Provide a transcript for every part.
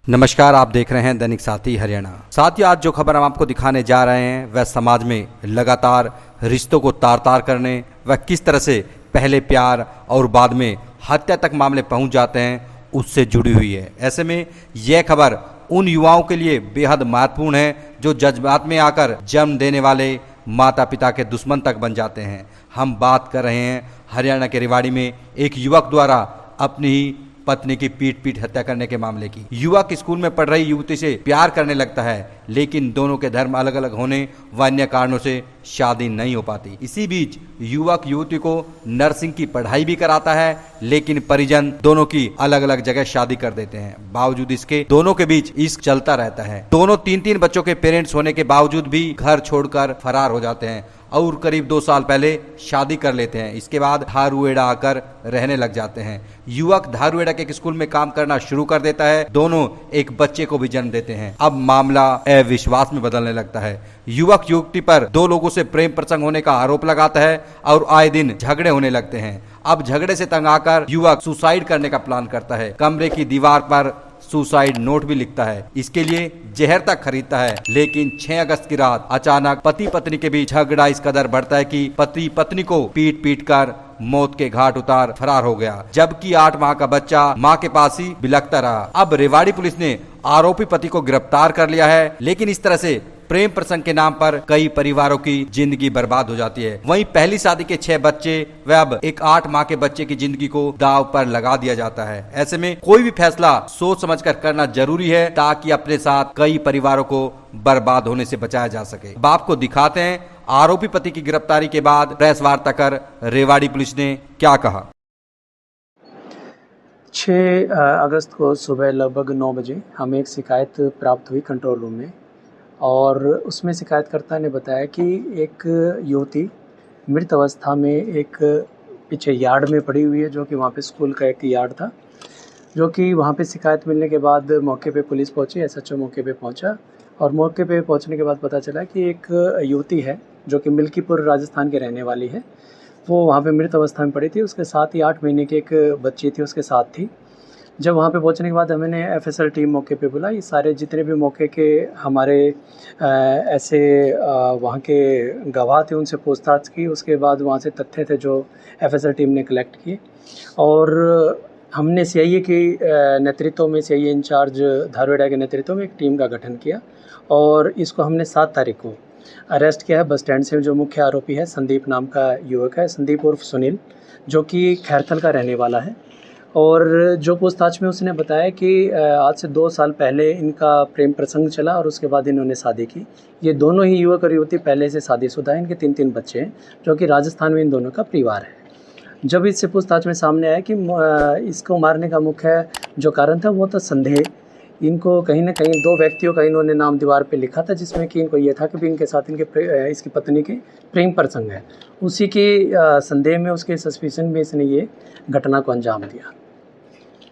नमस्कार, आप देख रहे हैं दैनिक साथी हरियाणा। साथियों, आज जो खबर हम आपको दिखाने जा रहे हैं वह समाज में लगातार रिश्तों को तार तार करने व किस तरह से पहले प्यार और बाद में हत्या तक मामले पहुंच जाते हैं उससे जुड़ी हुई है। ऐसे में यह खबर उन युवाओं के लिए बेहद महत्वपूर्ण है जो जज्बात में आकर जन्म देने वाले माता पिता के दुश्मन तक बन जाते हैं। हम बात कर रहे हैं हरियाणा के रेवाड़ी में एक युवक द्वारा अपनी ही पत्नी की पीट हत्या करने के मामले की। युवक स्कूल में पढ़ रही युवती से प्यार करने लगता है, लेकिन दोनों के धर्म अलग अलग होने व अन्य कारणों से शादी नहीं हो पाती। इसी बीच युवक युवती को नर्सिंग की पढ़ाई भी कराता है, लेकिन परिजन दोनों की अलग अलग जगह शादी कर देते हैं। बावजूद इसके दोनों के बीच इश्क चलता रहता है। दोनों तीन बच्चों के पेरेंट्स होने के बावजूद भी घर छोड़कर फरार हो जाते हैं और करीब 2 साल पहले शादी कर लेते हैं। इसके बाद धारूहेड़ा आकर रहने लग जाते हैं। युवक धारूहेड़ा के एक स्कूल में काम करना शुरू कर देता है। दोनों एक बच्चे को भी जन्म देते हैं। अब मामला अविश्वास में बदलने लगता है। युवक युवती पर 2 लोगों से प्रेम प्रसंग होने का आरोप लगाता है और आए दिन झगड़े होने लगते हैं। अब झगड़े से तंग आकर युवक सुसाइड करने का प्लान करता है। कमरे की दीवार पर सुसाइड नोट भी लिखता है। इसके लिए जहर तक खरीदता है, लेकिन 6 अगस्त की रात अचानक पति पत्नी के बीच झगड़ा इस कदर बढ़ता है कि पति पत्नी को पीट कर मौत के घाट उतार फरार हो गया, जबकि 8 माह का बच्चा मां के पास ही बिलखता रहा। अब रेवाड़ी पुलिस ने आरोपी पति को गिरफ्तार कर लिया है, लेकिन इस तरह से प्रेम प्रसंग के नाम पर कई परिवारों की जिंदगी बर्बाद हो जाती है। वहीं पहली शादी के 6 बच्चे व अब एक 8 माह के बच्चे की जिंदगी को दांव पर लगा दिया जाता है। ऐसे में कोई भी फैसला सोच समझकर करना जरूरी है, ताकि अपने साथ कई परिवारों को बर्बाद होने से बचाया जा सके। बाप को दिखाते हैं आरोपी पति की गिरफ्तारी के बाद प्रेस वार्ता कर रेवाड़ी पुलिस ने क्या कहा। 6 अगस्त को सुबह लगभग 9 बजे हमें एक शिकायत प्राप्त हुई कंट्रोल रूम में, और उसमें शिकायतकर्ता ने बताया कि एक युवती मृत अवस्था में एक पीछे यार्ड में पड़ी हुई है, जो कि वहाँ पे स्कूल का एक यार्ड था। जो कि वहाँ पे शिकायत मिलने के बाद मौके पे पुलिस पहुँची, एसएचओ मौके पे पहुँचा, और मौके पे पहुँचने के बाद पता चला कि एक युवती है जो कि मिल्कीपुर राजस्थान के रहने वाली है। वो वहाँ पे मृत अवस्था में पड़ी थी। उसके साथ ही 8 महीने की एक बच्ची थी उसके साथ थी। जब वहाँ पे पहुँचने के बाद हमने एफएसएल टीम मौके पे बुलाई। सारे जितने भी मौके के हमारे ऐसे वहाँ के गवाह थे उनसे पूछताछ की। उसके बाद वहाँ से तथ्य थे जो एफएसएल टीम ने कलेक्ट किए, और हमने सीआईए के नेतृत्व में, सीआईए इंचार्ज धारूहेड़ा के नेतृत्व में एक टीम का गठन किया, और इसको हमने 7 तारीख को अरेस्ट किया है बस स्टैंड से। जो मुख्य आरोपी है संदीप नाम का युवक है, संदीप उर्फ सुनील, जो कि खैरथल का रहने वाला है। और जो पूछताछ में उसने बताया कि आज से 2 साल पहले इनका प्रेम प्रसंग चला और उसके बाद इन्होंने शादी की। ये दोनों ही युवक और युवती पहले से शादीशुदा हैं। इनके 3 बच्चे हैं, जो कि राजस्थान में इन दोनों का परिवार है। जब इससे पूछताछ में सामने आया कि इसको मारने का मुख्य जो कारण था वो था संदेह। इनको कहीं ना कहीं 2 व्यक्तियों का इन्होंने नाम दीवार पे लिखा था, जिसमें कि इनको ये था कि इनके साथ इसकी पत्नी के प्रेम प्रसंग है। उसी के संदेह में, उसके सस्पिशन में इसने ये घटना को अंजाम दिया।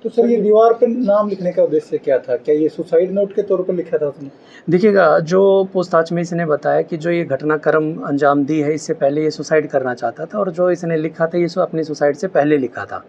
तो सर, ये दीवार पर नाम लिखने का उद्देश्य क्या था? क्या ये सुसाइड नोट के तौर पर लिखा था उसने? देखिएगा, जो पूछताछ में इसने बताया कि जो ये घटनाक्रम अंजाम दी है, इससे पहले ये सुसाइड करना चाहता था, और जो इसने लिखा था ये अपनी सुसाइड से पहले लिखा था,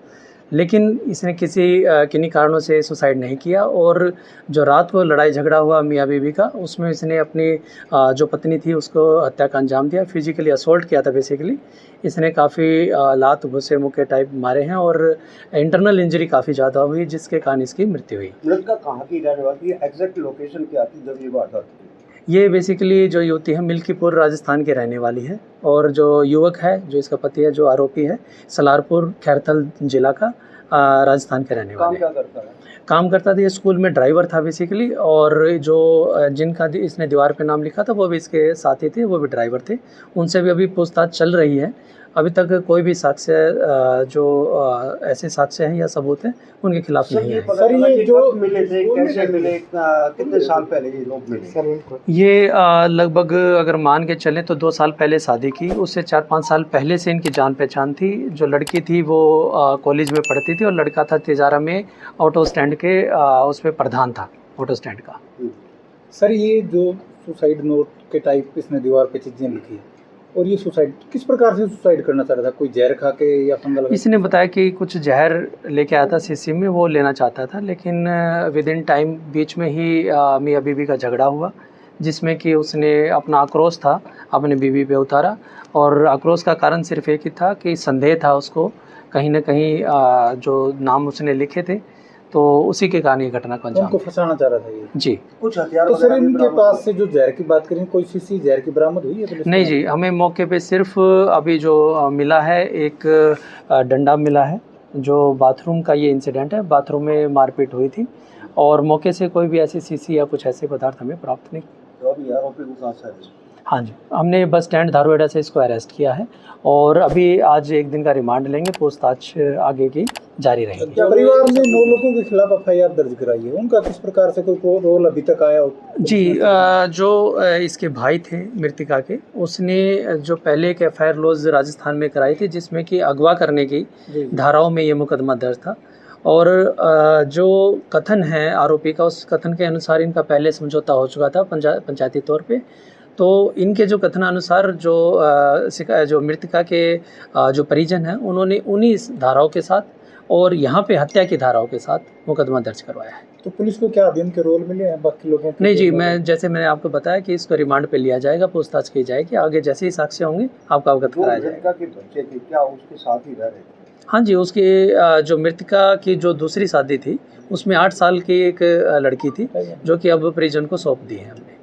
लेकिन इसने किन्हीं कारणों से सुसाइड नहीं किया। और जो रात को लड़ाई झगड़ा हुआ मियाँ बीवी का, उसमें इसने अपनी जो पत्नी थी उसको हत्या का अंजाम दिया। फिजिकली असोल्ट किया था बेसिकली। इसने काफ़ी लात घुसे मुक्के टाइप मारे हैं, और इंटरनल इंजरी काफ़ी ज़्यादा हुई, जिसके कारण इसकी मृत्यु हुई। लड़का कहाँ की रहने वाली है? एग्जैक्ट लोकेशन क्या थी जब ये वारदात हुई? ये बेसिकली जो युवती है मिल्कीपुर राजस्थान के रहने वाली है, और जो युवक है, जो इसका पति है, जो आरोपी है, सलारपुर खैरथल जिला का राजस्थान के रहने वाले। काम क्या करता है? काम करता था, ये स्कूल में ड्राइवर था बेसिकली। और जो जिनका इसने दीवार पे नाम लिखा था वो भी इसके साथी थे, वो भी ड्राइवर थे। उनसे भी अभी पूछताछ चल रही है। अभी तक कोई भी साक्ष्य जो ऐसे साक्ष्य हैं या सबूत हैं उनके खिलाफ नहीं है। सर, ये जो मिले थे, कैसे मिले, कितने साल पहले ये लोग मिले? ये लगभग अगर मान के चलें तो 2 साल पहले शादी की। उससे 4-5 साल पहले से इनकी जान पहचान थी। जो लड़की थी वो कॉलेज में पढ़ती थी, और लड़का था तिजारा में ऑटो स्टैंड के उस पर प्रधान था, ऑटो स्टैंड का। सर, ये जो सुसाइड नोट के टाइप इसने दीवार पे चीज़ें लिखी, और ये सुसाइड किस प्रकार से सुसाइड करना चाह रहा था? कोई जहर खा के या फंगल? इसने बताया कि कुछ जहर लेके आया था शीशी में, वो लेना चाहता था, लेकिन विद इन टाइम बीच में ही मियाँ बीवी का झगड़ा हुआ, जिसमें कि उसने अपना आक्रोश था अपने बीवी पे उतारा, और आक्रोश का कारण सिर्फ एक ही था कि संदेह था उसको कहीं ना कहीं जो नाम उसने लिखे थे, तो उसी के कारण ये घटना को अंजाम उनको फंसाना चाह रहा था ये। जी। कुछ हथियार तो सर वगैरह भी इनके बरामद पास से जो जहर की बात करें, कोई शीशी जहर की बरामद हुई है पुलिस को? नहीं जी, हमें मौके पे सिर्फ अभी जो मिला है एक डंडा मिला है, जो बाथरूम का ये इंसिडेंट है, बाथरूम में मारपीट हुई थी, और मौके से कोई भी ऐसी शीशी या कुछ ऐसे पदार्थ हमें प्राप्त नहीं। तो अभी आरोपी को कहाँ से arrest? हाँ जी, हमने बस स्टैंड धारूहेड़ा से इसको अरेस्ट किया है, और अभी आज एक दिन का रिमांड लेंगे, पूछताछ आगे की जारी रहेगी। परिवार ने 9 लोगों के खिलाफ एफआईआर दर्ज कराई है, उनका किस प्रकार से कोई रोल अभी तक आया हो? जी, जो इसके भाई थे मृतिका के, उसने जो पहले एक एफआईआर लॉज राजस्थान में कराई थी, जिसमें कि अगवा करने की धाराओं में ये मुकदमा दर्ज था, और जो कथन है आरोपी का, उस कथन के अनुसार इनका पहले समझौता हो चुका था पंचायती तौर पे। तो इनके जो कथनानुसार जो मृतिका के जो परिजन हैं, उन्होंने उन्हीं धाराओं के साथ और यहाँ पे हत्या की धाराओं के साथ मुकदमा दर्ज करवाया है। तो पुलिस को क्या अभी उनके रोल मिले हैं बाकी लोगों के? नहीं जी, मैंने आपको बताया कि इसको रिमांड पे लिया जाएगा, पूछताछ की जाएगी, आगे जैसे ही साक्ष्य होंगे आपको अवगत कराया जाएगा। मृतका के बच्चे थे, क्या उसके साथ ही रह रहे थे? हाँ जी, उसकी जो मृतिका की जो दूसरी शादी थी, उसमें 8 साल की एक लड़की थी, जो कि अब परिजन को सौंप दी है हमने।